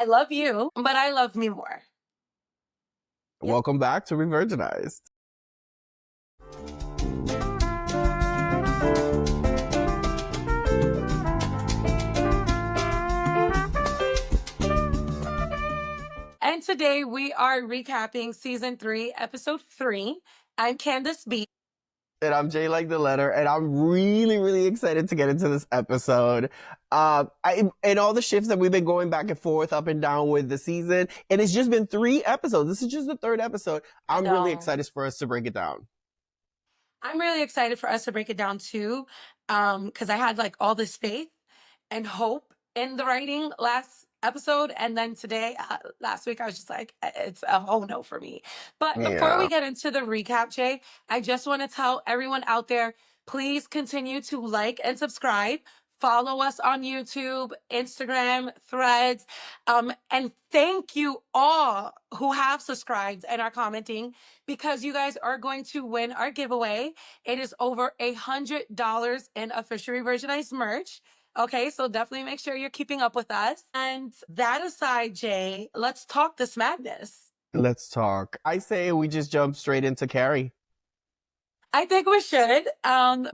I love you, but I love me more. Yep. Welcome back to Revirginized. And today we are recapping season 3, episode 3. I'm Candace B. And I'm Jay like the letter, and I'm really, really excited to get into this episode. And all the shifts that we've been going back and forth, up and down with the season, and it's just been 3 episodes. This is just the 3rd episode. I'm really excited for us to break it down. I'm really excited for us to break it down too, because I had like all this faith and hope in the writing last episode, and then today, last week, I was just like, it's a whole no for me. But before we get into the recap, Jay, I just want to tell everyone out there, please continue to like and subscribe. Follow us on YouTube, Instagram, Threads, and thank you all who have subscribed and are commenting, because you guys are going to win our giveaway. It is over $100 in official Revirginized merch. Okay, so definitely make sure you're keeping up with us. And that aside, Jay, let's talk this madness. Let's talk. I say we just jump straight into Carrie. I think we should. How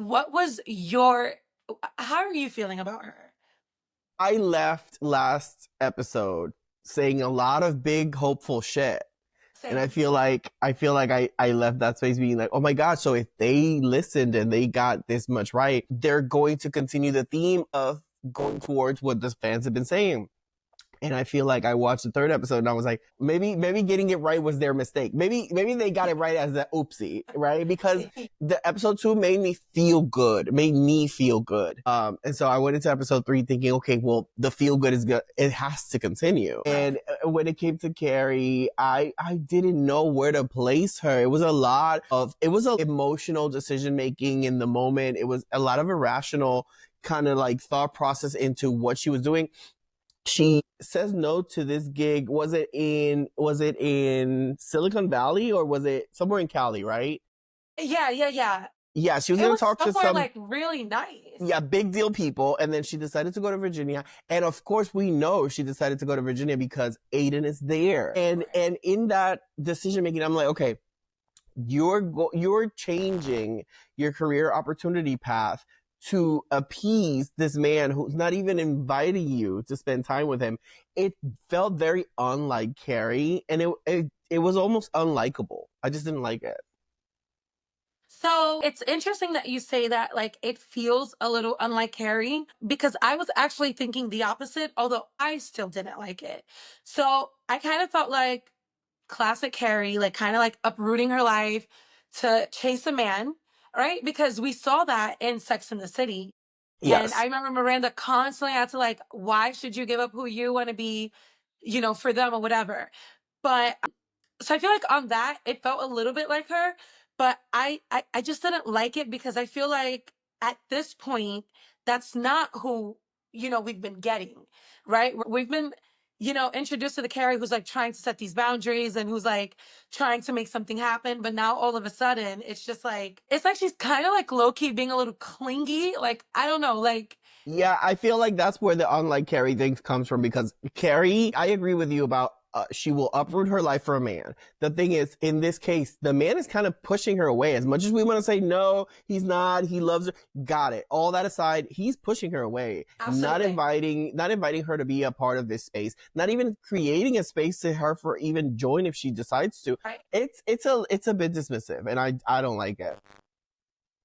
are you feeling about her? I left last episode saying a lot of big hopeful shit. Same. And I feel like I left that space being like, oh my God, so if they listened and they got this much right, they're going to continue the theme of going towards what the fans have been saying. And I feel like I watched the 3rd episode and I was like, maybe getting it right was their mistake. Maybe they got it right as the oopsie, right? Because the episode 2 made me feel good. And so I went into episode 3 thinking, okay, well, the feel good is good. It has to continue. And when it came to Carrie, I didn't know where to place her. It was an emotional decision making in the moment. It was a lot of irrational kind of like thought process into what she was doing. She says no to this gig. Was it in Silicon Valley or was it somewhere in Cali, right? Yeah. Yeah, she was going to talk to some like really nice. Yeah, big deal people. And then she decided to go to Virginia. And of course we know she decided to go to Virginia because Aidan is there. And in that decision making, I'm like, okay, you're changing your career opportunity path to appease this man who's not even inviting you to spend time with him. It felt very unlike Carrie, and it was almost unlikable. I just didn't like it. So it's interesting that you say that, like, it feels a little unlike Carrie, because I was actually thinking the opposite, although I still didn't like it. So I kind of felt like classic Carrie, like kind of like uprooting her life to chase a man. Right? Because we saw that in Sex and the City. Yes. And I remember Miranda constantly had to like, why should you give up who you want to be, for them or whatever. But so I feel like on that, it felt a little bit like her, but I just didn't like it because I feel like at this point, that's not who, we've been getting, right? We've been, introduced to the Carrie who's like trying to set these boundaries and who's like trying to make something happen. But now all of a sudden, it's like she's kind of like low key being a little clingy. Like, I don't know, like. Yeah, I feel like that's where the unlike Carrie thing comes from, because Carrie, I agree with you about she will uproot her life for a man. The thing is, in this case, the man is kind of pushing her away. As much as we want to say, no, he's not, he loves her. Got it. All that aside, he's pushing her away. Absolutely. Not inviting her to be a part of this space. Not even creating a space to her for even join if she decides to. Right. It's a bit dismissive, and I don't like it.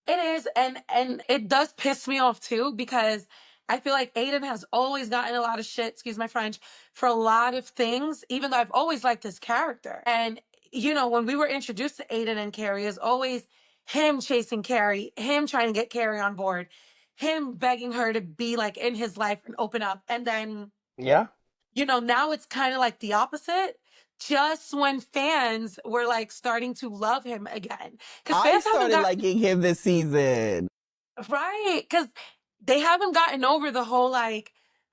It is, and it does piss me off too, because I feel like Aidan has always gotten a lot of shit, excuse my French, for a lot of things, even though I've always liked his character. And, when we were introduced to Aidan and Carrie, is always him chasing Carrie, him trying to get Carrie on board, him begging her to be like in his life and open up. And then, yeah, now it's kind of like the opposite. Just when fans were like starting to love him again. I started liking him this season. Right. Because they haven't gotten over the whole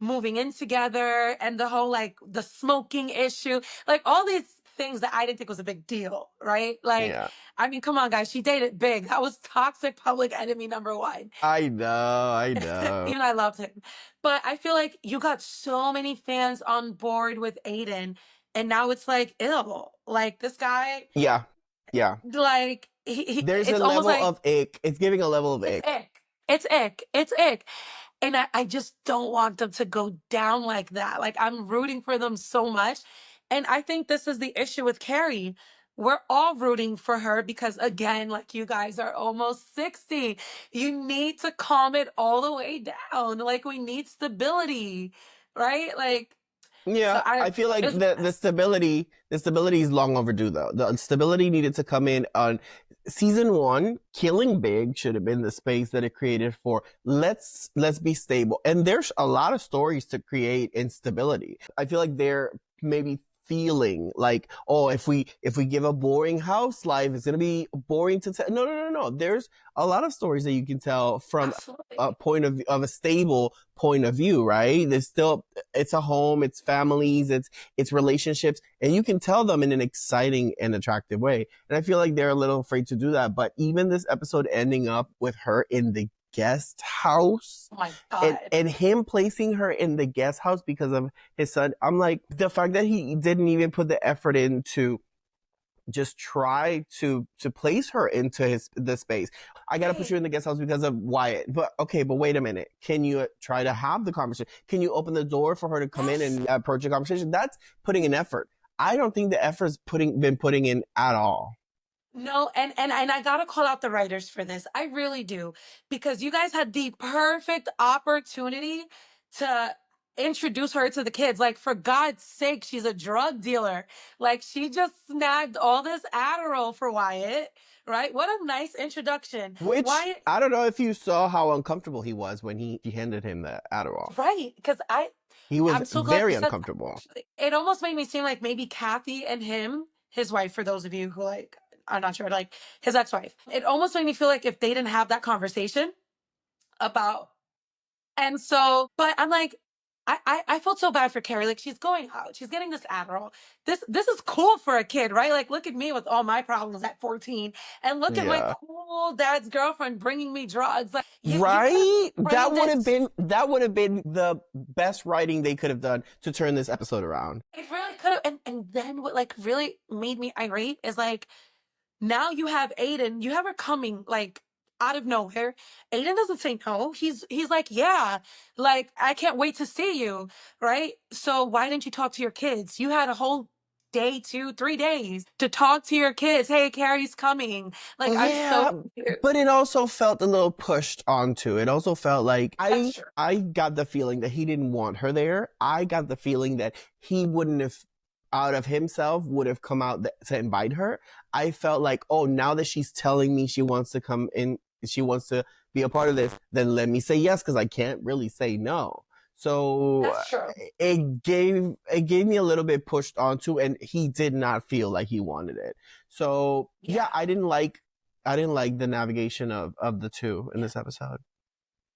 moving in together and the whole the smoking issue. Like all these things that I didn't think was a big deal, right? Like, Yeah. I mean, come on, guys, she dated big. That was toxic public enemy number one. I know. Even I loved him. But I feel like you got so many fans on board with Aidan, and now it's like, ill. Like this guy, Yeah. Yeah. like There's a it's almost level like of ick. It's giving a level of it's ick. ick. It's ick. It's ick. And I just don't want them to go down like that. Like I'm rooting for them so much. And I think this is the issue with Carrie. We're all rooting for her because again, like you guys are almost 60. You need to calm it all the way down. Like we need stability, right? Like so Yeah, I I feel like it's the stability is long overdue though. The stability needed to come in on season 1. Killing Big should have been the space that it created for let's be stable. And there's a lot of stories to create instability. I feel like they're maybe feeling like, oh, if we give a boring house life, it's gonna be boring to tell. No. There's a lot of stories that you can tell from a absolutely. point of a stable point of view, right? There's still, it's a home, it's families, it's relationships, and you can tell them in an exciting and attractive way. And I feel like they're a little afraid to do that. But even this episode ending up with her in the guest house Oh my and God. him placing her in the guest house because of his son, I'm like, the fact that he didn't even put the effort into just try to place her into the space. I gotta put you in the guest house because of Wyatt. But okay, but wait a minute. Can you try to have the conversation? Can you open the door for her to come in Yes. and approach a conversation? That's putting an effort. I don't think the effort's been putting in at all. No, and I gotta call out the writers for this. I really do. Because you guys had the perfect opportunity to introduce her to the kids. Like, for God's sake, she's a drug dealer. Like, she just snagged all this Adderall for Wyatt, right? What a nice introduction. Which Wyatt, I don't know if you saw how uncomfortable he was when he handed him the Adderall. right? Because He was I'm so glad very you said that, uncomfortable. actually. It almost made me seem like maybe Kathy and him, his wife, for those of you who like, I'm not sure, like his ex-wife. It almost made me feel like if they didn't have that conversation about, and so, but I'm like, I felt so bad for Carrie. Like she's going out, she's getting this Adderall. This is cool for a kid, right? Like look at me with all my problems at 14, and look at my Yeah. cool dad's girlfriend bringing me drugs. Like you could Right? have framed it. That would have been the best writing they could have done to turn this episode around. It really could have, and then what like really made me irate is like now you have Aidan, you have her coming like out of nowhere. Aidan doesn't say no. He's like, yeah, like I can't wait to see you, right? So why didn't you talk to your kids? You had a whole day, 2, 3 days to talk to your kids. Hey, Carrie's coming. Like I'm Yeah, so confused. but it also felt a little pushed onto. It also felt like That's true. I got the feeling that he didn't want her there. I got the feeling that he wouldn't have out of himself would have come out to invite her. I felt like, oh, now that she's telling me she wants to come in, she wants to be a part of this, then let me say yes because I can't really say no. So That's true. it gave me a little bit pushed onto, and he did not feel like he wanted it. So Yeah. yeah, I didn't like the navigation of the two in this episode.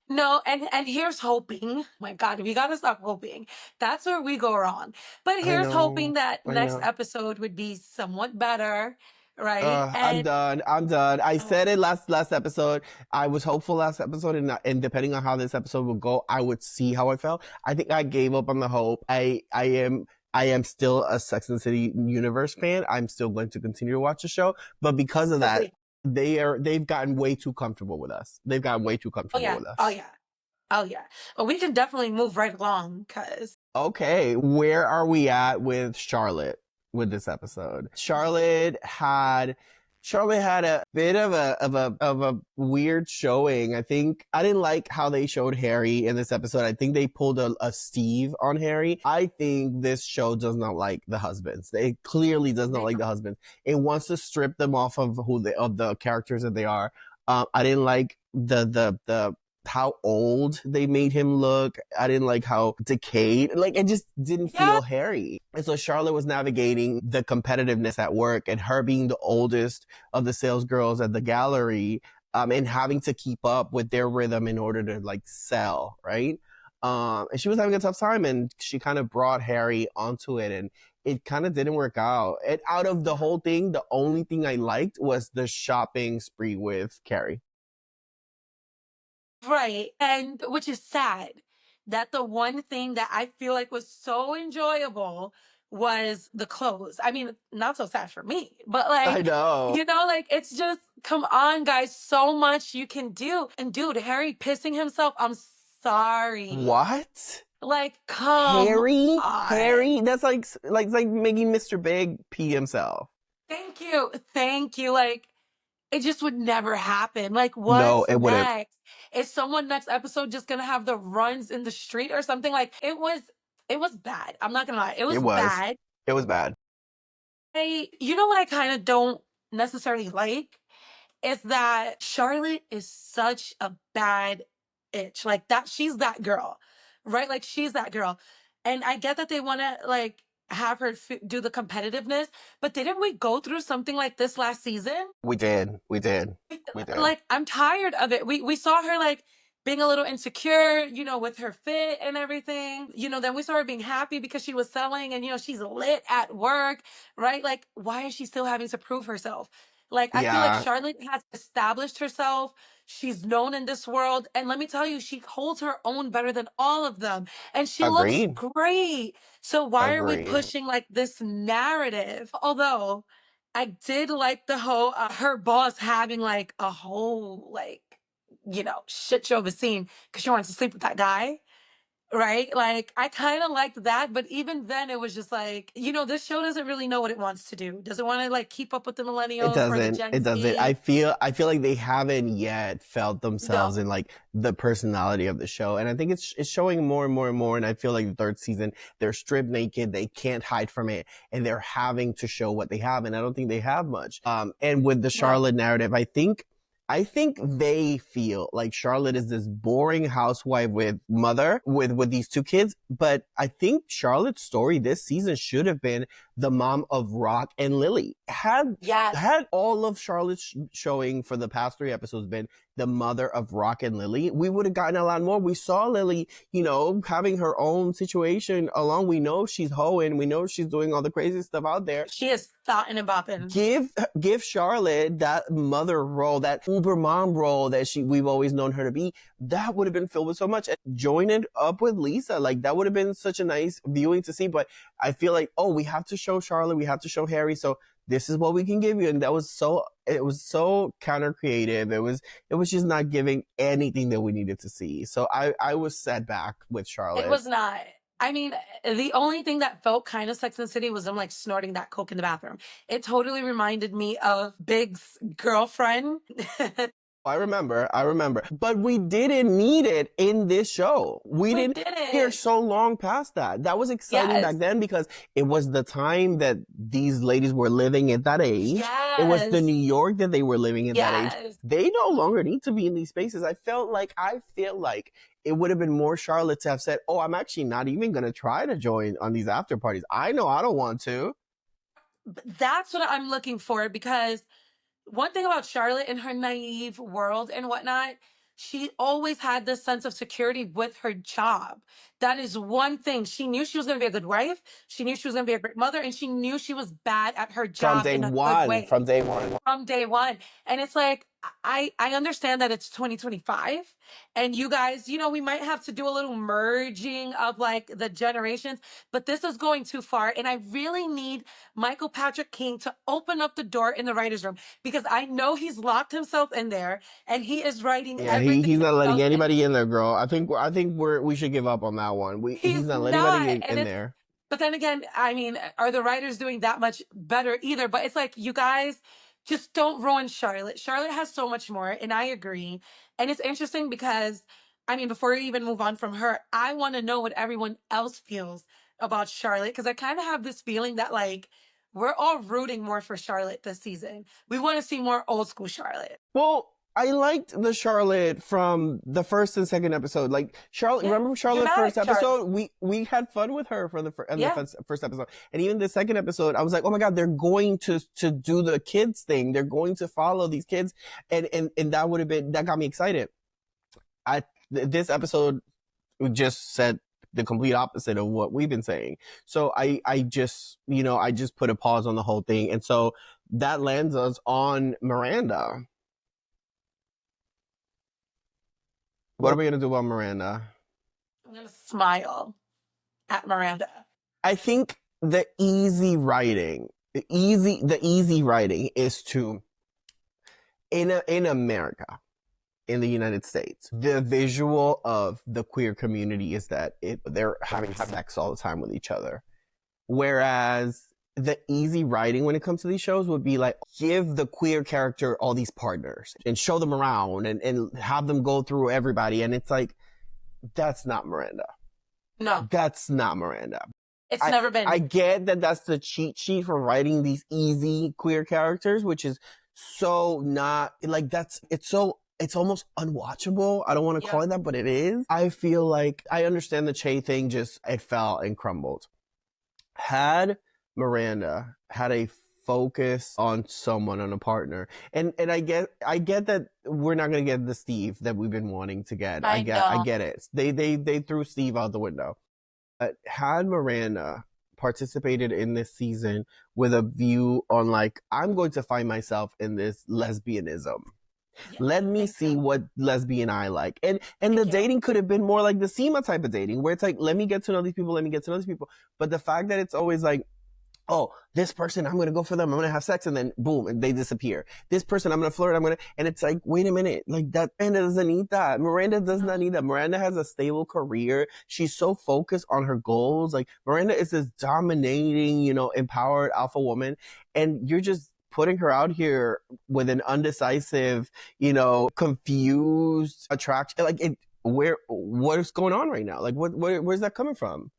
No, and here's hoping. My God, we gotta stop hoping. That's where we go wrong. But I here's hoping know, that I next know. episode would be somewhat better, right? I'm And done. I'm done. I oh, said it last episode. I was hopeful last episode, and depending on how this episode would go, I would see how I felt. I think I gave up on the hope. I am still a Sex and the City universe fan. I'm still going to continue to watch the show, but because of that, especially, they've gotten way too comfortable with us. They've gotten way too oh comfortable yeah, with oh us. yeah, oh yeah. Well, we can definitely move right along because Okay, where are we at with Charlotte with this episode? Charlotte had a bit of a weird showing. I think I didn't like how they showed Harry in this episode. I think they pulled a Steve on Harry. I think this show does not like the husbands. It clearly does not they like the husbands. It wants to strip them off of of the characters that they are. I didn't like the how old they made him look. I didn't like how decayed. Like, it just didn't yeah, feel Harry. And so Charlotte was navigating the competitiveness at work, and her being the oldest of the sales girls at the gallery, and having to keep up with their rhythm in order to like sell, right? And she was having a tough time, and she kind of brought Harry onto it, and it kind of didn't work out. And out of the whole thing, the only thing I liked was the shopping spree with Carrie. Right. And which is sad that the one thing that I feel like was so enjoyable was the clothes. I mean, not so sad for me, but I like, know. like it's just, come on, guys, so much you can do. And dude, Harry pissing himself, I'm sorry. What? Like, come on. Harry, that's like making Mr. Big pee himself. Thank you. Thank you. Like, it just would never happen. Like, No, what's it wouldn't. next? Is someone next episode just gonna have the runs in the street or something? Like, it was bad. I'm not gonna lie. It was bad. It was bad. You know what I kind of don't necessarily like is that Charlotte is such a bad itch. Like that, she's that girl, right? Like she's that girl. And I get that they want to like have her do the competitiveness, but didn't we go through something like this last season? We did. We did. We did. Like, I'm tired of it. We saw her like being a little insecure, with her fit and everything. Then we saw her being happy because she was selling and she's lit at work, right? Like, why is she still having to prove herself? Like, I feel like Charlotte has established herself. She's known in this world. And let me tell you, she holds her own better than all of them. And she looks great. So why are we pushing like this narrative? Although I did like the whole, her boss having like a whole, like, shit show of a scene because she wants to sleep with that guy. Right? Like, I kind of liked that, but even then it was just like, this show doesn't really know what it wants to do. Does it want to like keep up with the millennials or the Gen Z? It doesn't. I feel like they haven't yet felt themselves in like the personality of the show. And I think it's showing more and more and more. And I feel like the third season, they're stripped naked. They can't hide from it. And they're having to show what they have. And I don't think they have much. And with the Charlotte narrative, I think they feel like Charlotte is this boring housewife with these two kids. But I think Charlotte's story this season should have been the mom of Rock and Lily. Had all of Charlotte's showing for the past 3 episodes been the mother of Rock and Lily, we would have gotten a lot more. We saw Lily, having her own situation along. We know she's hoeing. We know she's doing all the crazy stuff out there. She is thoughting and bopping. Give Charlotte that mother role, that uber mom role that we've always known her to be. That would have been filled with so much. And join it up with Lisa. Like that would have been such a nice viewing to see. But I feel like, we have to show Charlotte. We have to show Harry. So this is what we can give you. And it was so counter creative. It was just not giving anything that we needed to see. So I was set back with Charlotte. It was not. I mean, the only thing that felt kind of Sex and the City was them like snorting that coke in the bathroom. It totally reminded me of Big's girlfriend. I remember. But we didn't need it in this show. We didn't hear so long past that. That was exciting back then because it was the time that these ladies were living at that age. Yes. It was the New York that they were living in that age. They no longer need to be in these spaces. I feel like it would have been more Charlotte to have said, I'm actually not even going to try to join on these after parties. I know I don't want to. That's what I'm looking for because one thing about Charlotte in her naive world and whatnot, she always had this sense of security with her job. That is one thing. She knew she was going to be a good wife. She knew she was going to be a great mother. And she knew she was bad at her job in a good way. From day one. From day one. And it's like, I understand that it's 2025 and you guys, we might have to do a little merging of like the generations, but this is going too far. And I really need Michael Patrick King to open up the door in the writer's room because I know he's locked himself in there and he is writing everything. He's not letting anybody in there, girl. I think we should give up on that one. He's not letting anybody in there. But then again, I mean, are the writers doing that much better either? But it's like, you guys, just don't ruin Charlotte. Charlotte has so much more, and I agree. And it's interesting because, I mean, before we even move on from her, I want to know what everyone else feels about Charlotte because I kind of have this feeling that, like, we're all rooting more for Charlotte this season. We want to see more old school Charlotte. Well, I liked the Charlotte from the first and second episode. Like Charlotte, remember Charlotte's first episode? We had fun with her for the first episode, and even the second episode, I was like, oh my god, they're going to do the kids thing. They're going to follow these kids, and that got me excited. This episode just said the complete opposite of what we've been saying. So I just, I just put a pause on the whole thing. And so that lands us on Miranda. What are we going to do about Miranda? I'm going to smile at Miranda. I think the easy writing is to, in America, in the United States, the visual of the queer community is that they're having sex all the time with each other. Whereas the easy writing when it comes to these shows would be like, give the queer character all these partners and show them around and have them go through everybody. And it's like, that's not Miranda. No. That's not Miranda. It's never been. I get that that's the cheat sheet for writing these easy queer characters, which is so not, like, it's almost unwatchable. I don't want to call it that, but it is. I feel like I understand the Che thing, just it fell and crumbled. Had Miranda had a focus on someone, on a partner, and I get that we're not gonna get the Steve that we've been wanting to get. I get it. They threw Steve out the window. But had Miranda participated in this season with a view on, like, I'm going to find myself in this lesbianism. Yeah, let me see what lesbian I like. And the dating could have been more like the SEMA type of dating, where it's like, let me get to know these people, But the fact that it's always like, oh, this person, I'm going to go for them, I'm going to have sex, and then boom, and they disappear. This person, I'm going to flirt, and it's like, wait a minute, like, that Miranda doesn't need that. Miranda does not need that. Miranda has a stable career. She's so focused on her goals. Like, Miranda is this dominating, empowered alpha woman, and you're just putting her out here with an undecisive, confused attraction. Like, what is going on right now? Like, where's that coming from?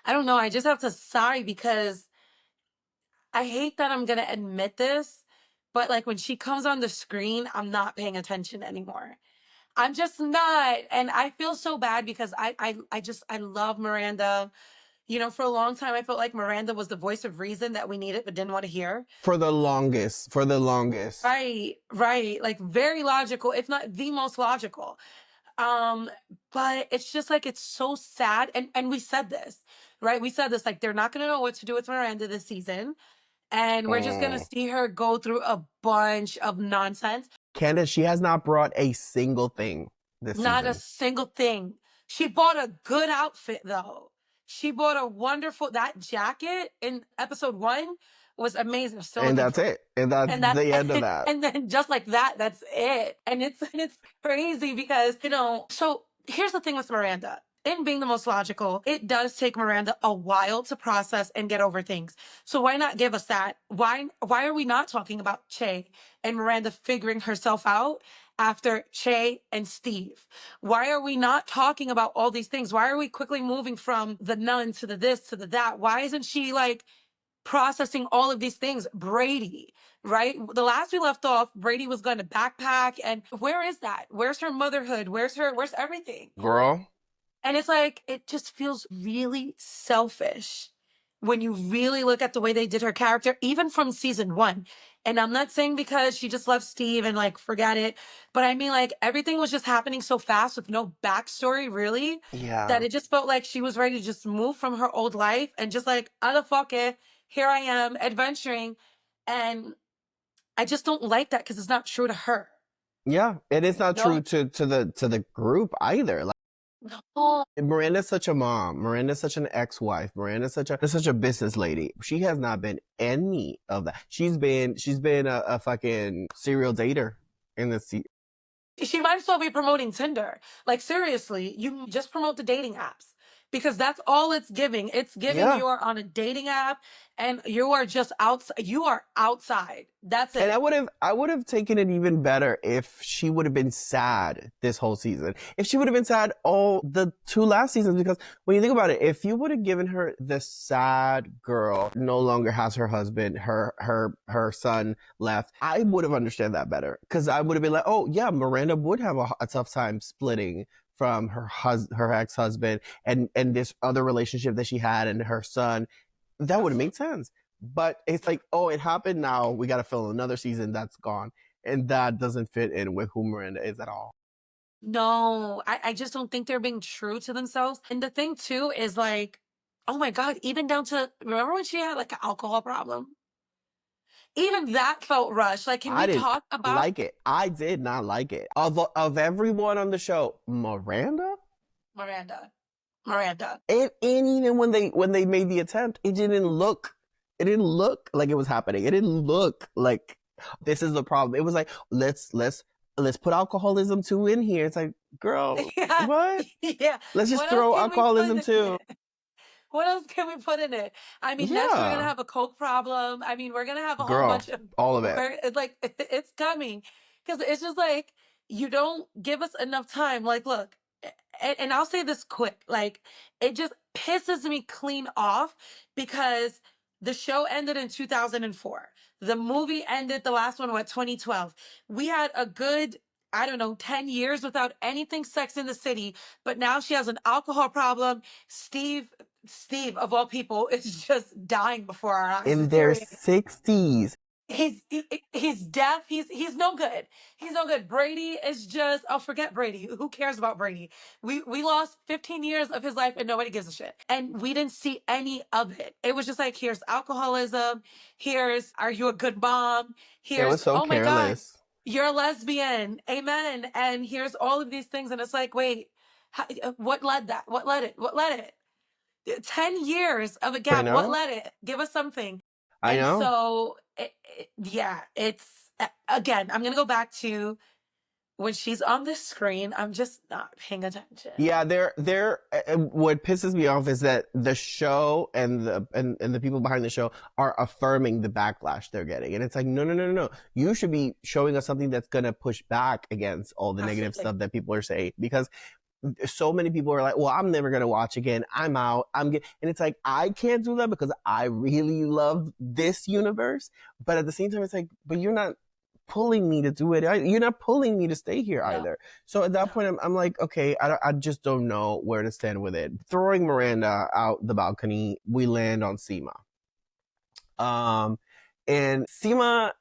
I don't know. I just have to sigh because I hate that I'm going to admit this, but like when she comes on the screen, I'm not paying attention anymore. I'm just not. And I feel so bad because I love Miranda. For a long time, I felt like Miranda was the voice of reason that we needed but didn't want to hear. For the longest. Right. Like, very logical, if not the most logical. But it's just like, it's so sad. And we said this, right? We said this, like, they're not going to know what to do with Miranda this season. And we're just going to see her go through a bunch of nonsense. Candace, she has not brought a single thing this season. Not a single thing. She bought a good outfit, though. She bought a wonderful, that jacket in episode 1 was amazing. And that's it. And that's the end of that. And then just like that, that's it. And it's crazy because, so here's the thing with Miranda. In being the most logical, it does take Miranda a while to process and get over things. So why not give us that? Why are we not talking about Che and Miranda figuring herself out after Che and Steve? Why are we not talking about all these things? Why are we quickly moving from the nun to the this to the that? Why isn't she like processing all of these things? Brady, right? The last we left off, Brady was going to backpack, and where is that? Where's her motherhood? Where's everything? Girl. And it's like, it just feels really selfish when you really look at the way they did her character, even from season 1. And I'm not saying because she just loves Steve and like, forget it. But I mean, like, everything was just happening so fast with no backstory, really. Yeah. That it just felt like she was ready to just move from her old life and just like, fuck it. Here I am adventuring. And I just don't like that because it's not true to her. Yeah. And it's not true to the group either. Like, no. Miranda's such a mom. Miranda's such an ex-wife. Miranda's such a business lady. She has not been any of that. She's been a fucking serial dater in the season. She might as well be promoting Tinder. Like, seriously, you just promote the dating apps because that's all it's giving. It's giving you are on a dating app and you are just outside. You are outside. That's it. And I would have taken it even better if she would have been sad this whole season. If she would have been sad all the 2 last seasons, because when you think about it, if you would have given her the sad girl, no longer has her husband, her son left, I would have understood that better. Because I would have been like, oh yeah, Miranda would have a tough time splitting from her ex-husband and this other relationship that she had and her son. That would have made sense. But it's like, oh, it happened now. We got to fill another season that's gone. And that doesn't fit in with who Miranda is at all. No, I just don't think they're being true to themselves. And the thing too is like, oh my God, even down to, remember when she had like an alcohol problem? Even that felt rushed. Like, can I we didn't talk about like it. I did not like it. Of everyone on the show, Miranda. Miranda? Miranda. And even when they made the attempt, it didn't look like it was happening. It didn't look like this is the problem. It was like let's put alcoholism too in here. It's like, girl, Yeah. what? Yeah. Let's just What else throw can we put alcoholism in too. it? What else can we put in it? I mean, next we're gonna Yeah, have a coke problem. I mean, we're gonna have a whole girl, bunch of all of it. where it's like it's coming because it's just like you don't give us enough time. Like, look, and I'll say this quick, like it just pisses me clean off because the show ended in 2004. The movie ended, the last one, what, 2012. We had a good, I don't know, 10 years without anything Sex in the City, but now she has an alcohol problem. Steve of all people is just dying before our eyes. In It's their serious. 60s. He's deaf. He's no good. He's no good. Brady is just, oh, forget Brady. Who cares about Brady? We lost 15 years of his life and nobody gives a shit. And we didn't see any of it. It was just like, here's alcoholism. Here's, are you a good mom? It was Here's, so oh my God, careless. you're a lesbian. Amen. And here's all of these things. And it's like, wait, what led that? What led it? What led it? 10 years of a I gap. What know. led it? Give us something. I And know. so, yeah, it's again, I'm going to go back to when she's on the screen, I'm just not paying attention. Yeah, they're what pisses me off is that the show and and the people behind the show are affirming the backlash they're getting. And it's like, no, no, no, no, no. You should be showing us something that's gonna push back against all the negative Absolutely. stuff that people are saying. Because so many people are like, well, I'm never gonna watch again. I'm out. And it's like, I can't do that because I really love this universe. But at the same time, it's like, but you're not pulling me to do it. You're not pulling me to stay here No, either. So at that no. point, I'm like, okay, I just don't know where to stand with it. Throwing Miranda out the balcony, we land on Seema. And Seema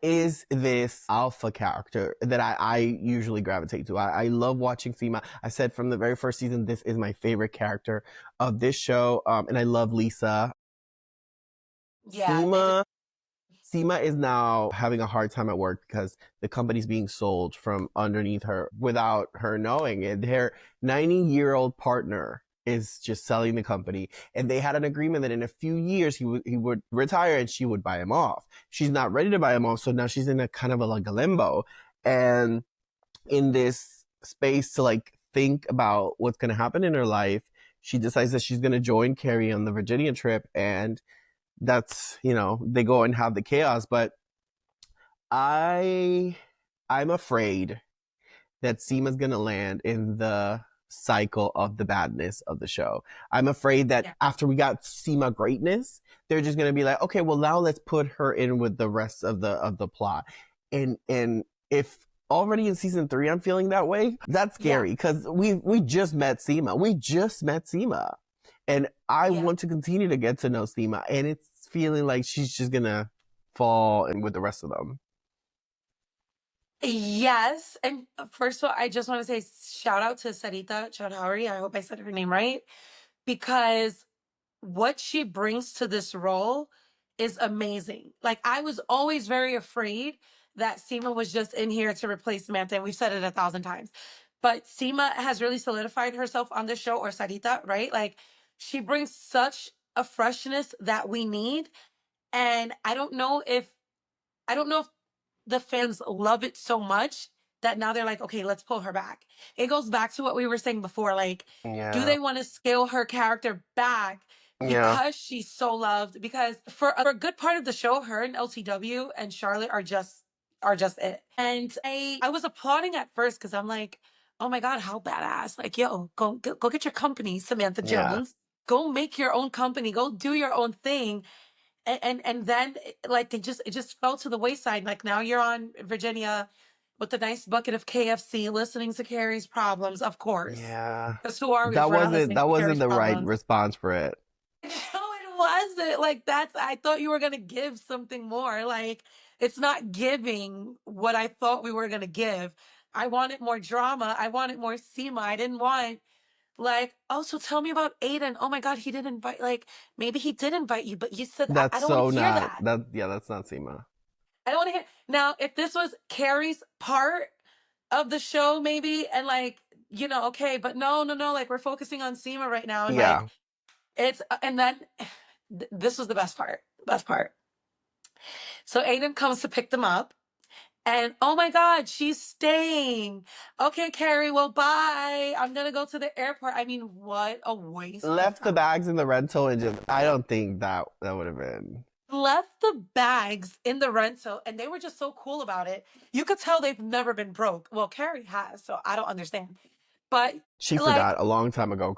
is this alpha character that I usually gravitate to. I love watching Seema. I said from the very first season, this is my favorite character of this show. And I love Lisa. Yeah, they did. Seema Seema is now having a hard time at work because the company's being sold from underneath her without her knowing it. Her 90-year-old partner is just selling the company, and they had an agreement that in a few years he would retire and she would buy him off. She's not ready to buy him off, so now she's in a kind of like a limbo, and in this space to like think about what's going to happen in her life, she decides that she's going to join Carrie on the Virginia trip, and that's, they go and have the chaos. But I I'm afraid that Seema's gonna land in the cycle of the badness of the show. I'm afraid that Yeah. after we got Seema greatness, they're just gonna be like, okay, well now let's put her in with the rest of the plot. And if already in season 3 I'm feeling that way, that's Yeah. scary because we just met Seema. We just met Seema. And I Yeah. want to continue to get to know Seema, and it's feeling like she's just gonna fall in with the rest of them. Yes. And first of all, I just want to say shout out to Sarita Chaudhary. I hope I said her name right. Because what she brings to this role is amazing. Like, I was always very afraid that Seema was just in here to replace Samantha, and we've said it 1,000 times. But Seema has really solidified herself on this show, or Sarita, right? Like, she brings such a freshness that we need. And I don't know if the fans love it so much that now they're like, okay, let's pull her back. It goes back to what we were saying before. Like, do Yeah. they want to scale her character back Yeah. because she's so loved? Because for a good part of the show, her and LTW and Charlotte are just it. And I was applauding at first because I'm like, oh my God, how badass. Like, yo, go get your company, Samantha Yeah. Jones. Go make your own company. Go do your own thing. And then like it just fell to the wayside. Like, now you're on Virginia with a nice bucket of KFC, listening to Carrie's problems, of course. Yeah. Because who are we if That we're not wasn't listening that to wasn't Carrie's the right problems? response for it. No, it wasn't. Like, I thought you were gonna give something more. Like, it's not giving what I thought we were gonna give. I wanted more drama. I wanted more Seema. I didn't want like, oh, so tell me about Aidan. Oh my God, he didn't invite, like, maybe he did invite you, but you said, I That's don't want so to hear not that. that. Yeah, that's not Seema. I don't want to hear. Now, if this was Carrie's part of the show, maybe, and like, okay, but no, no, no, like, we're focusing on Seema right now. And like, Yeah. and then this was the best part. Best part. So Aidan comes to pick them up. And oh my God, she's staying. Okay, Carrie, well, bye. I'm gonna go to the airport. I mean, what a waste of Left the time. bags in the rental and just, I don't think that would have been. Left the bags in the rental, and they were just so cool about it. You could tell they've never been broke. Well, Carrie has, so I don't understand. But She like, forgot a long time ago.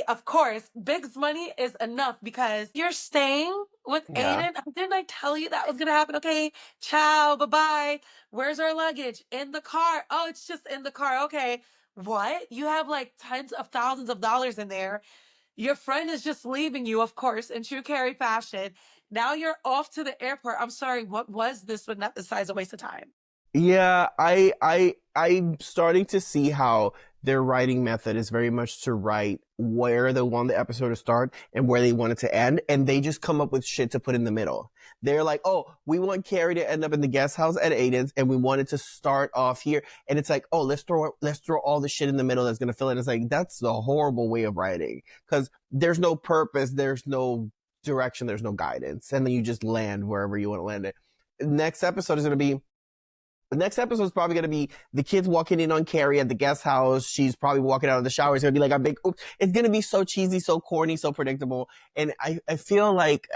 of course, Big's money is enough because you're staying with Yeah. Aidan. Didn't I tell you that was gonna happen? Okay, ciao, bye bye. Where's our luggage? In the car. Oh, it's just in the car. Okay. What? You have like tens of thousands of dollars in there. Your friend is just leaving you, of course, in true Carrie fashion. Now you're off to the airport. I'm sorry, what was this but not besides a waste of time? Yeah, I'm starting to see how their writing method is very much to write where they want the episode to start and where they want it to end, and they just come up with shit to put in the middle. They're like, oh, we want Carrie to end up in the guest house at Aidan's, and we want it to start off here. And it's like, oh, let's throw all the shit in the middle that's gonna fill it. It's like, that's the horrible way of writing, because there's no purpose, there's no direction, there's no guidance, and then you just land wherever you want to land it. Next episode is gonna be The next episode is probably going to be the kids walking in on Carrie at the guest house. She's probably walking out of the shower. It's going to be like a big, oops. It's going to be so cheesy, so corny, so predictable. And I feel like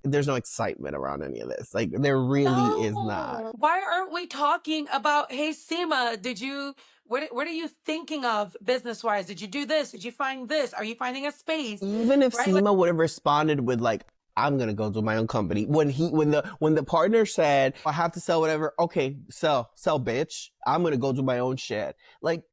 there's no excitement around any of this. Like, there really is not. No. Why aren't we talking about, hey, Seema, what are you thinking of business wise? Did you do this? Did you find this? Are you finding a space? Even if Right? Seema would have responded with like, I'm gonna go to my own company. When the partner said, I have to sell whatever, okay, sell, bitch. I'm gonna go do my own shit. Like,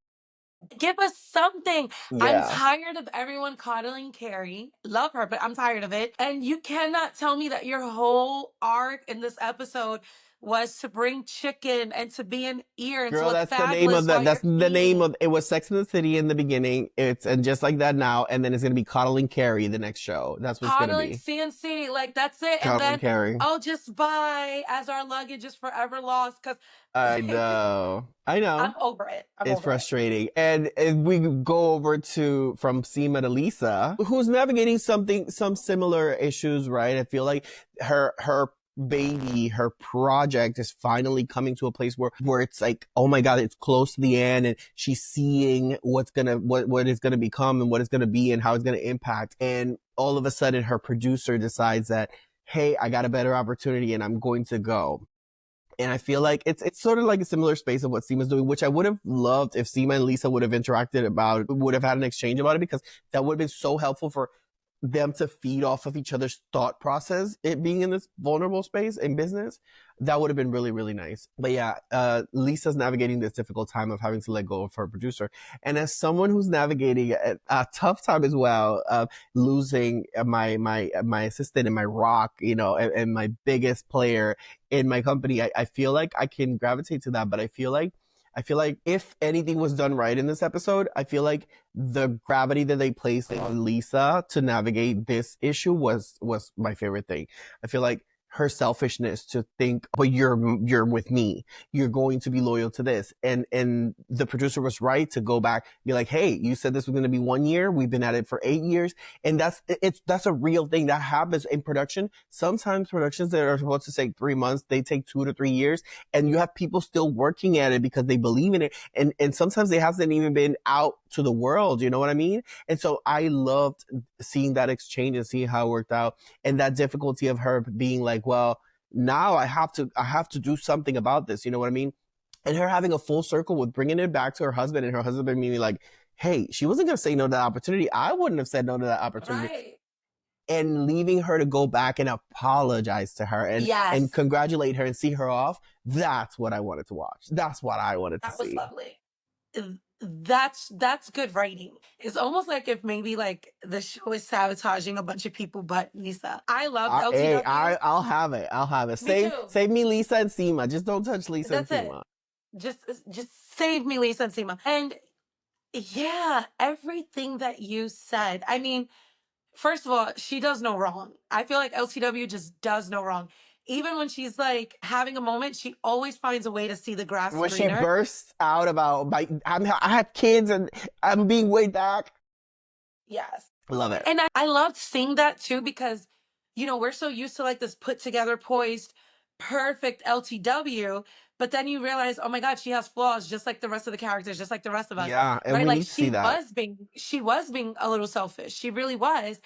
give us something. I'm yeah. tired of everyone coddling Carrie. Love her, but I'm tired of it. And you cannot tell me that your whole arc in this episode was to bring chicken and to be an ear and to Girl, look that's the name fabulous of while that's you're the name eating. of it. Was Sex in the City in the beginning. And just like that now, and then it's gonna be Coddling Carrie the next show. That's what it's gonna Coddling be. CNC, like that's it. And Coddling then, Carrie. oh, just bye as our luggage is forever lost. Cause I like, know. I I'm know. over it. I'm It's over it. frustrating. And we go over from Seema to Lisa, who's navigating some similar issues, right? I feel like her baby, her project is finally coming to a place where it's like, oh my God, it's close to the end, and she's seeing what it's gonna become and what it's gonna be and how it's gonna impact. And all of a sudden her producer decides that, hey, I got a better opportunity and I'm going to go. And I feel like it's sort of like a similar space of what Seema's doing, which I would have loved if Seema and Lisa would have would have had an exchange about it, because that would have been so helpful for them to feed off of each other's thought process, it being in this vulnerable space in business. That would have been really, really nice. But yeah, Lisa's navigating this difficult time of having to let go of her producer. And as someone who's navigating a tough time as well, losing my assistant and my rock, and my biggest player in my company, I feel like I can gravitate to that. But I feel like if anything was done right in this episode, I feel like the gravity that they placed on Lisa to navigate this issue was my favorite thing. I feel like her selfishness to think, but you're with me, you're going to be loyal to this, and the producer was right to go back, be like, hey, you said this was going to be 1 year, we've been at it for 8 years. And that's a real thing that happens in production. Sometimes productions that are supposed to take 3 months, they take 2 to 3 years, and you have people still working at it because they believe in it, and sometimes it hasn't even been out to the world, you know what I mean? And so I loved seeing that exchange and seeing how it worked out, and that difficulty of her being like, well, now I have to do something about this, you know what I mean? And her having a full circle with bringing it back to her husband, and her husband being like, hey, she wasn't going to say no to that opportunity. I wouldn't have said no to that opportunity. Right. And leaving her to go back and apologize to her and congratulate her and see her off. That's what I wanted to watch. That's what I wanted to see. That was lovely. That's good writing. It's almost like if maybe like the show is sabotaging a bunch of people but Lisa. I love LTW. Hey, I'll have it. Me too. Save me Lisa and Seema. Just don't touch Lisa and Seema. just save me, Lisa and Seema. And yeah, everything that you said. I mean, first of all, she does no wrong. I feel like LCW just does no wrong. Even when she's like having a moment, she always finds a way to see the grass When she greener. bursts out about I have kids and I'm being way back. Yes. Love it. And I loved seeing that too because, you know, we're so used to like this put together, poised, perfect LTW. But then you realize, oh my God, she has flaws just like the rest of the characters, just like the rest of us. Yeah, and Right? we Like need to see that. she was being a little selfish. She really was.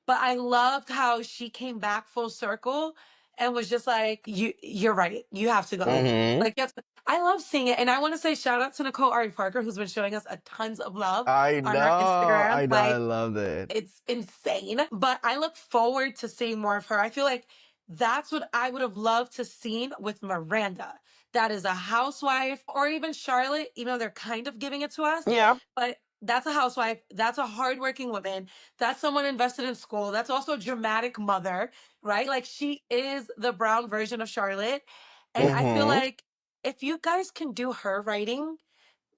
But I loved how she came back full circle and was just like, you're right. You have to go. Like, yes, I love seeing it. And I want to say shout out to Nicole Ari Parker, who's been showing us a tons of love I on know, her Instagram. I know, I Like, love it. it's insane. But I look forward to seeing more of her. I feel like that's what I would have loved to seen with Miranda. That is a housewife, or even Charlotte, even though they're kind of giving it to us. Yeah. But that's a housewife. That's a hardworking woman. That's someone invested in school. That's also a dramatic mother, right? Like she is the brown version of Charlotte. And I feel like if you guys can do her writing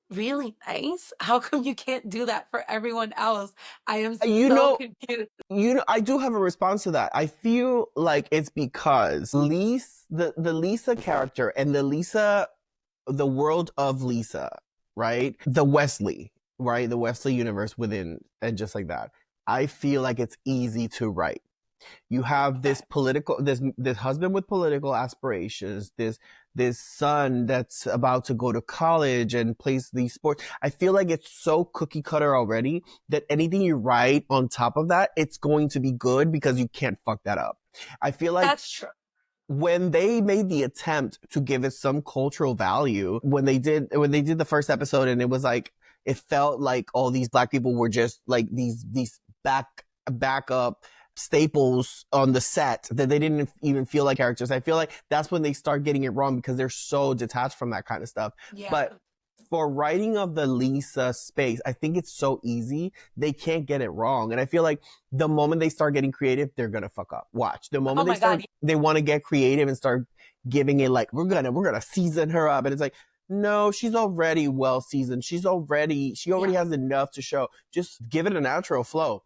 really nice, how come you can't do that for everyone else? I am You so know, confused. I do have a response to that. I feel like it's because the Lisa character and the world of Lisa, right? The Wesley, right? The Wesley universe within, and just like that. I feel like it's easy to write. You have this this husband with political aspirations, this son that's about to go to college and plays these sports. I feel like it's so cookie cutter already that anything you write on top of that, it's going to be good because you can't fuck that up. I feel like That's true. when they made the attempt to give it some cultural value, when they did the first episode, and it was like, it felt like all these black people were just like these backup staples on the set, that they didn't even feel like characters. I feel like that's when they start getting it wrong because they're so detached from that kind of stuff. Yeah. But for writing of the Lisa space, I think it's so easy. They can't get it wrong. And I feel like the moment they start getting creative, they're going to fuck up. Watch. The moment they want to get creative and start giving it like, we're going to season her up. And it's like, no, she's already well seasoned. She already has enough to show. Just give it a natural flow.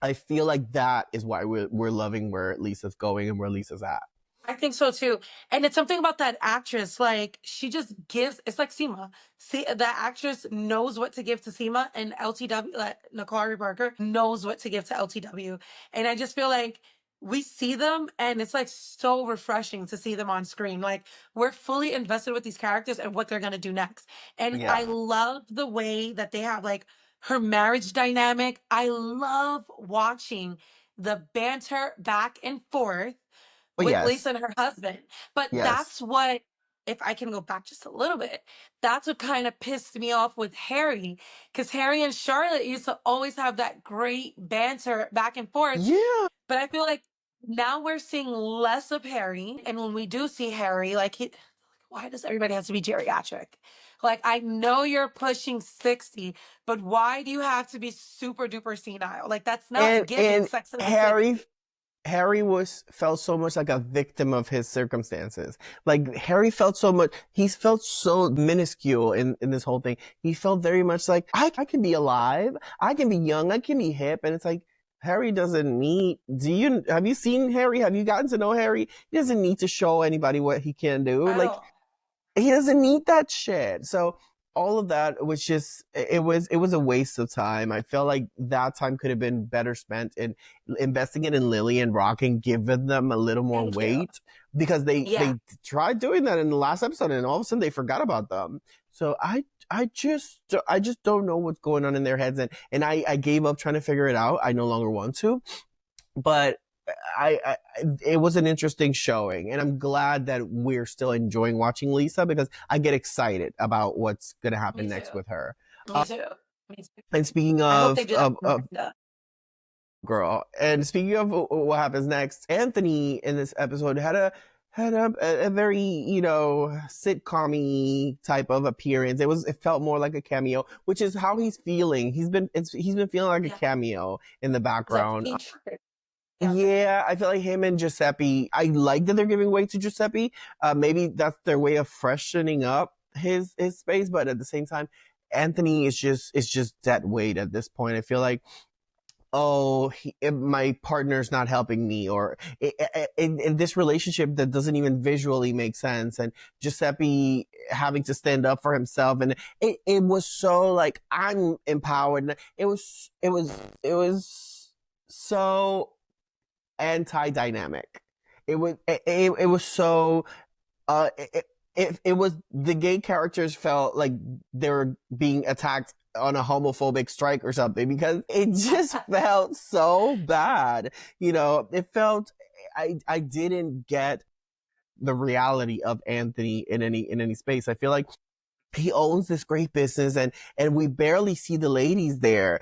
I feel like that is why we're loving where Lisa's going and where Lisa's at. I think so too. And it's something about that actress. Like she just gives, it's like Seema. See, that actress knows what to give to Seema, and LTW, like Nicole Ari Parker knows what to give to LTW. And I just feel like we see them and it's like so refreshing to see them on screen. Like we're fully invested with these characters and what they're going to do next. And I love the way that they have like her marriage dynamic. I love watching the banter back and forth with Lisa and her husband. But that's what, if I can go back just a little bit, that's what kind of pissed me off with Harry. Because Harry and Charlotte used to always have that great banter back and forth. Yeah. But I feel like now we're seeing less of Harry. And when we do see Harry, like, why does everybody have to be geriatric? Like, I know you're pushing 60, but why do you have to be super duper senile? Like, that's not giving Sex in the City. Harry felt so much like a victim of his circumstances. Like Harry felt so much, he felt so minuscule in this whole thing. He felt very much like, I can be alive, I can be young, I can be hip. And it's like, Harry doesn't need, have you seen Harry? Have you gotten to know Harry? He doesn't need to show anybody what he can do. Like, he doesn't need that shit. So all of that was just, it was a waste of time. I felt like that time could have been better spent in investing it in Lily and Rock and giving them a little more weight, because they tried doing that in the last episode and all of a sudden they forgot about them. So I just don't know what's going on in their heads, and I gave up trying to figure it out. I no longer want to, but it was an interesting showing, and I'm glad that we're still enjoying watching Lisa, because I get excited about what's going to happen next with her. Me too. And speaking of girl, and speaking of what happens next, Anthony in this episode had a very, sitcom-y type of appearance. It felt more like a cameo, which is how he's feeling. He's been feeling like a cameo in the background. Yeah, I feel like him and Giuseppe, I like that they're giving way to Giuseppe. Maybe that's their way of freshening up his space, but at the same time, Anthony is just dead weight at this point. I feel like, oh, my partner's not helping me, or in this relationship that doesn't even visually make sense, and Giuseppe having to stand up for himself, and it was so like, I'm empowered. It was so anti-dynamic. It was so it was, the gay characters felt like they were being attacked on a homophobic strike or something, because it just felt so bad. It felt, I didn't get the reality of Anthony in any space. I feel like he owns this great business, and we barely see the ladies there.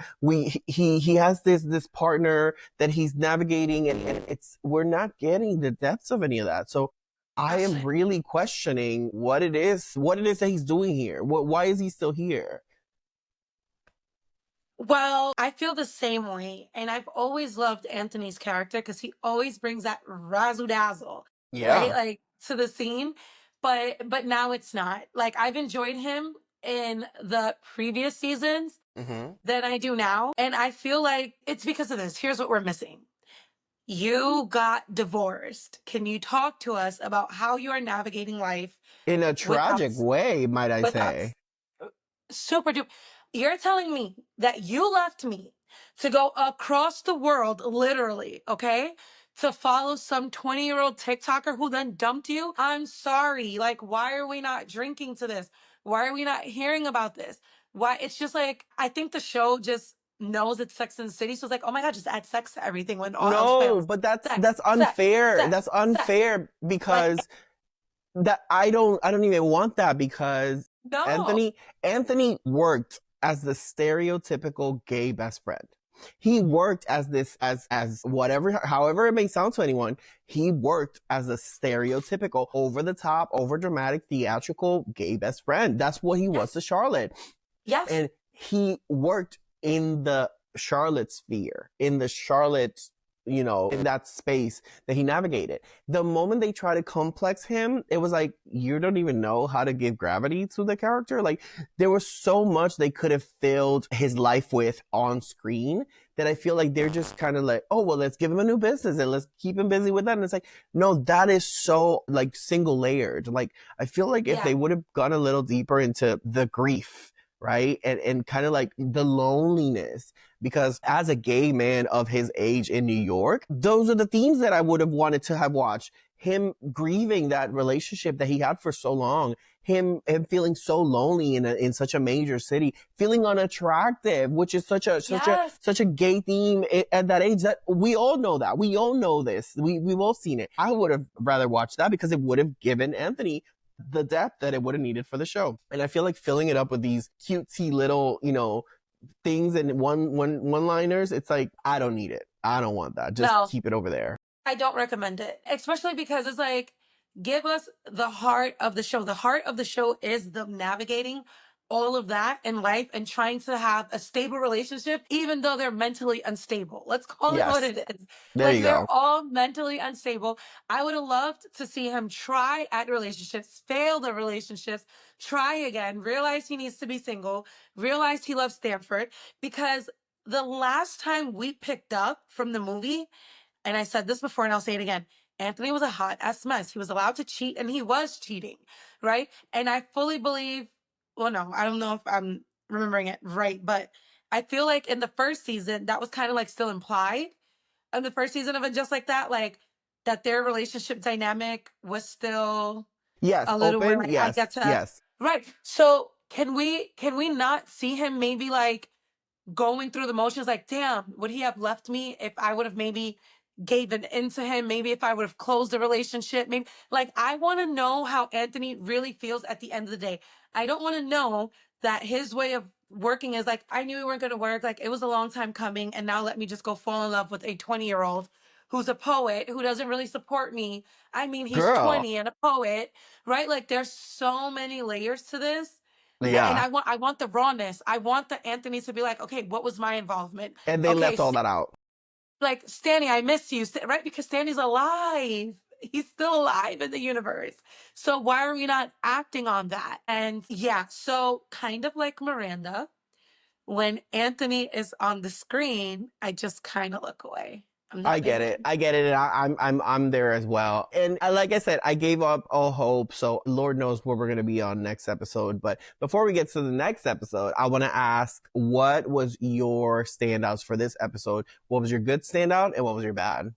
He has this partner that he's navigating, and we're not getting the depths of any of that. So I am really questioning what it is that he's doing here. Why is he still here? Well, I feel the same way. And I've always loved Anthony's character because he always brings that razzle dazzle, right? Yeah. Like to the scene. But now it's not. Like I've enjoyed him in the previous seasons Mm-hmm. than I do now. And I feel like it's because of this. Here's what we're missing. You got divorced. Can you talk to us about how you are navigating life In a without tragic way, might I without say. super duper. You're telling me that you left me to go across the world, literally, okay? To follow some 20-year-old TikToker who then dumped you? I'm sorry. Like, why are we not drinking to this? Why are we not hearing about this? Why? It's just like, I think the show just knows it's Sex and the City. So it's like, oh my God, just add sex to everything when all else No, fails. but that's Sex, that's sex, unfair. sex, That's sex. unfair Like, because that I don't even want that, because no. Anthony worked as the stereotypical gay best friend. He worked as this, as whatever, however it may sound to anyone. He worked as a stereotypical, over the top, over dramatic, theatrical gay best friend. That's what he was Yes. to Charlotte. Yes. And he worked in the Charlotte sphere, in the Charlotte, in that space that he navigated. The moment they try to complex him, it was like, you don't even know how to give gravity to the character. Like, there was so much they could have filled his life with on screen, that I feel like they're just kind of like, oh, well, let's give him a new business and let's keep him busy with that. And it's like, no, that is so like single layered. Like, I feel like if they would have gone a little deeper into the grief, right? And kind of like the loneliness, because as a gay man of his age in New York, those are the themes that I would have wanted to have watched. Him grieving that relationship that he had for so long, him feeling so lonely in such a major city, feeling unattractive, which is such a gay theme at that age. That we all know, that we all know this. We've all seen it. I would have rather watched that, because it would have given Anthony the depth that it would have needed for the show. And I feel like filling it up with these cutesy little, things and one-liners, it's like, I don't need it. I don't want that. Just keep it over there. I don't recommend it, especially because it's like, give us the heart of the show. The heart of the show is them navigating all of that in life and trying to have a stable relationship, even though they're mentally unstable. Let's call it what it is. There Like, you they're go. all mentally unstable. I would have loved to see him try at relationships, fail the relationships, try again, realize he needs to be single, realize he loves Stanford, because the last time we picked up from the movie, and I said this before and I'll say it again, Anthony was a hot ass mess. He was allowed to cheat and he was cheating, right? And I fully believe, well, no, I don't know if I'm remembering it right, but I feel like in the first season, that was kind of like still implied in the first season of it, just like that, like that their relationship dynamic was still Yes, a little where open. like I Yes, get to, yes. right. So can we not see him maybe like going through the motions, like, damn, would he have left me if I would have maybe given into him? Maybe if I would have closed the relationship, maybe, like, I want to know how Anthony really feels at the end of the day. I don't want to know that his way of working is like, I knew we weren't going to work. Like, it was a long time coming. And now let me just go fall in love with a 20-year-old who's a poet who doesn't really support me. I mean, he's Girl. 20 and a poet, right? Like, there's so many layers to this. And Yeah. I want the rawness. I want the Anthony to be like, okay, what was my involvement? And they Okay, left all that out. like Stanny, I miss you, right? Because Stanny's alive. He's still alive in the universe. So why are we not acting on that? And yeah, so kind of like Miranda, when Anthony is on the screen, I just kind of look away. I'm I not get paying it. attention. I get it. And I'm there as well. And like I said, I gave up all hope. So Lord knows where we're going to be on next episode. But before we get to the next episode, I want to ask, what was your standouts for this episode? What was your good standout and what was your bad?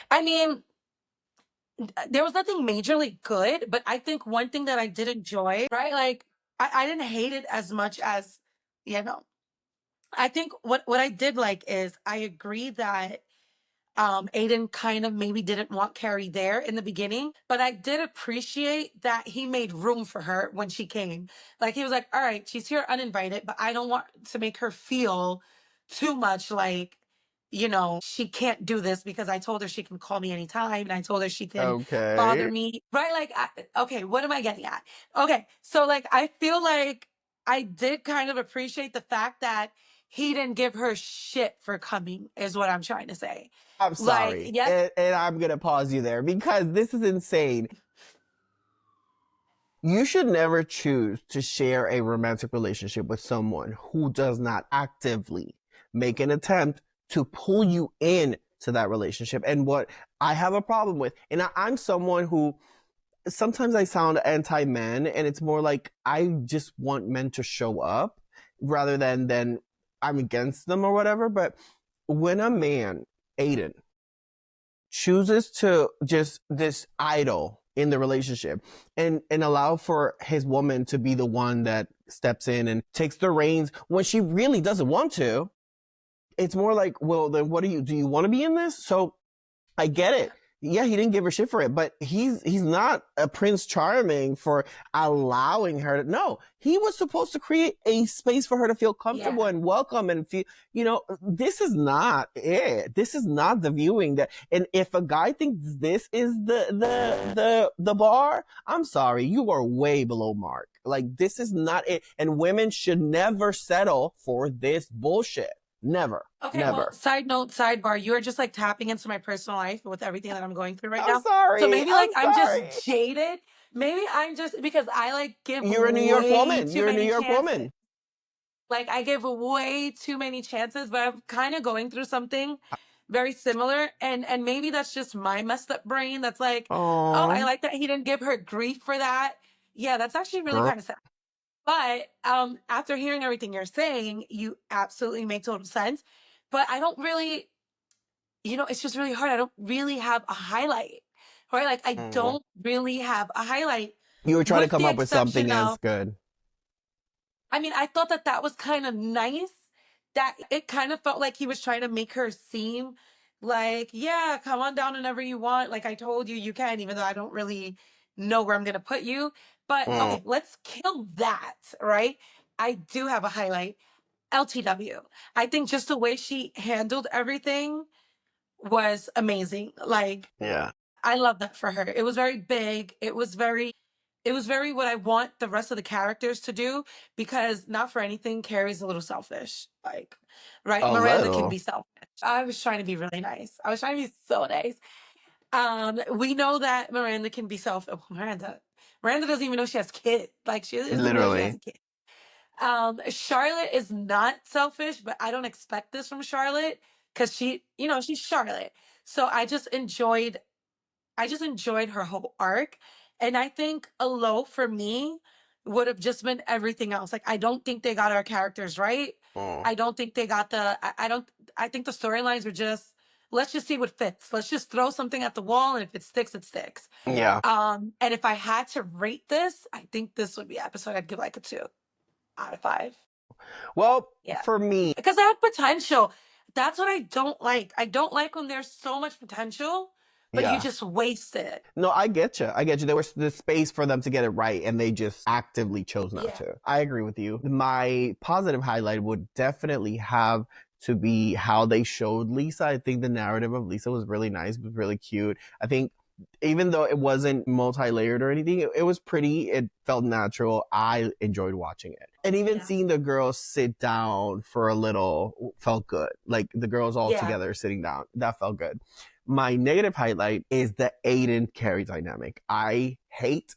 I mean, there was nothing majorly good, but I think one thing that I did enjoy, right? Like I didn't hate it as much as, you know, I think what I did like is I agree that Aidan kind of maybe didn't want Carrie there in the beginning, but I did appreciate that he made room for her when she came. Like he was like, all right, she's here uninvited, but I don't want to make her feel too much like, she can't do this because I told her she can call me anytime and I told her she can bother Okay. me. Right? Like, okay, what am I getting at? Okay, so like, I feel like I did kind of appreciate the fact that he didn't give her shit for coming, is what I'm trying to say. I'm Like, sorry. yes. And I'm going to pause you there because this is insane. You should never choose to share a romantic relationship with someone who does not actively make an attempt to pull you in to that relationship. And what I have a problem with, and I'm someone who sometimes I sound anti-men, and it's more like I just want men to show up rather than I'm against them or whatever. But when a man, Aidan, chooses to just this idol in the relationship and allow for his woman to be the one that steps in and takes the reins when she really doesn't want to, it's more like, well, then what do you want to be in this? So I get it. Yeah, he didn't give her shit for it, but he's not a Prince Charming for allowing her to. No, he was supposed to create a space for her to feel comfortable and welcome and feel, this is not it. This is not the viewing that. And if a guy thinks this is the bar, I'm sorry, you are way below mark. Like, this is not it. And women should never settle for this bullshit. Never. Okay, Never. well, side note, sidebar, you are just like tapping into my personal life with everything that I'm going through right I'm now. sorry. So maybe like I'm sorry. just jaded. Maybe I'm just because I like give You're a New York way woman. too You're a New many York chances. woman. Like I give way too many chances, but I'm kind of going through something very similar. And maybe that's just my messed up brain that's like, oh, I Oh, like that he didn't give her grief for that. Yeah, that's actually really girl. kind of sad. But after hearing everything you're saying, you absolutely make total sense. But I don't really, it's just really hard. I don't really have a highlight, right? Like I don't really have a highlight, You were trying to with come the up with something exception as of, good. I mean, I thought that that was kind of nice. That it kind of felt like he was trying to make her seem like, yeah, come on down whenever you want. Like I told you, you can, even though I don't really know where I'm going to put you. But okay, let's kill that, right? I do have a highlight. LTW. I think just the way she handled everything was amazing. Like Yeah. I love that for her. It was very big. It was very what I want the rest of the characters to do, because not for anything, Carrie's a little selfish. Like, right? A Miranda can little. be selfish. I was trying to be really nice. I was trying to be so nice. We know that Miranda can be Miranda doesn't even know she has kids. Like she doesn't even know she has Literally. a kid. Charlotte is not selfish, but I don't expect this from Charlotte because she's Charlotte. So I just enjoyed her whole arc. And I think a low for me would have just been everything else. Like, I don't think they got our characters right. I don't think they got I don't, I think the storylines were just, let's just see what fits. Let's just throw something at the wall. And if it sticks, it sticks. Yeah. And if I had to rate this, I think this would be an episode I'd give like a 2 out of 5. Well, Yeah. for me, Because they had potential. That's what I don't like. I don't like when there's so much potential, but you yeah. just waste it. No, I get you. I get you. There was the space for them to get it right, and they just actively chose not Yeah. to. I agree with you. My positive highlight would definitely have to be how they showed Lisa. I think the narrative of Lisa was really nice, was really cute. I think even though it wasn't multi-layered or anything, it was pretty. It felt natural. I enjoyed watching it. And even Yeah. seeing the girls sit down for a little felt good. Like the girls all Yeah. together sitting down. That felt good. My negative highlight is the Aidan Carrie dynamic. I hate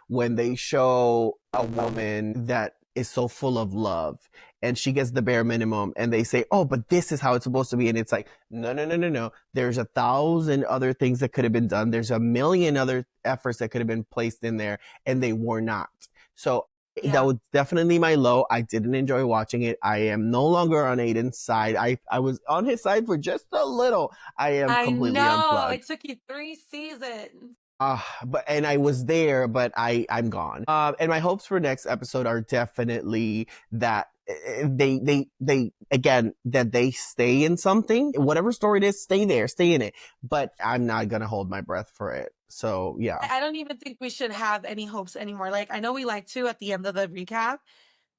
when they show a woman that is so full of love and she gets the bare minimum and they say, oh, but this is how it's supposed to be. And it's like, no. There's 1,000 other things that could have been done. There's a million other efforts that could have been placed in there and they were not. So that was definitely my low. I didn't enjoy watching it. I am no longer on Aiden's side. I was on his side for just a little. I am completely unplugged. It took you 3 seasons. And I was there, but I'm gone. And my hopes for next episode are definitely that they again that they stay in something, whatever story it is, stay there, stay in it. But I'm not gonna hold my breath for it. So yeah, I don't even think we should have any hopes anymore. Like I know we like to at the end of the recap,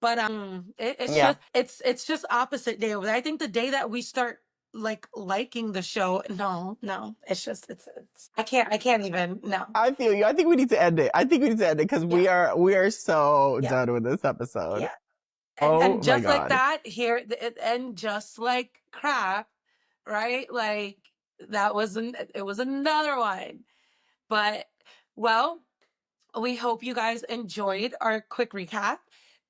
but it's just opposite day. I think the day that we start like liking the show, no, it's I can't even no. I feel you. I think we need to end it. Because we are so done with this episode. Yeah. Oh And my just like God. that, and just like crap, right? Like it was another one. But well, we hope you guys enjoyed our quick recap.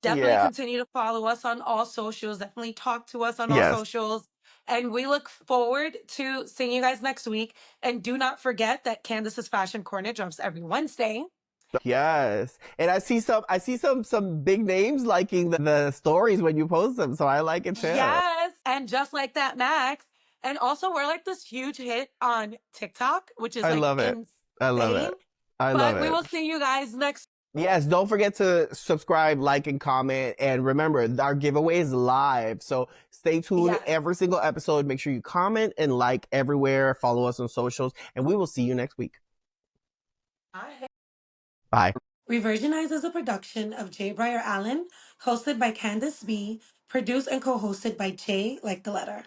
Definitely Yeah. continue to follow us on all socials. Definitely talk to us on all Yes. socials. And we look forward to seeing you guys next week. And do not forget that Candace's Fashion Corner drops every Wednesday. Yes. And I see some big names liking the stories when you post them. So I like it too. Yes. And just like that, Max. And also, we're like this huge hit on TikTok, which is I like love it. insane. I love it. I love But we it. will see you guys next. Yes, don't forget to subscribe, like, and comment. And remember, our giveaway is live. So stay tuned every single episode. Make sure you comment and like everywhere. Follow us on socials. And we will see you next week. Bye. Revirginized is a production of J. Breyer Allen, hosted by Candace B., produced and co-hosted by J like the letter.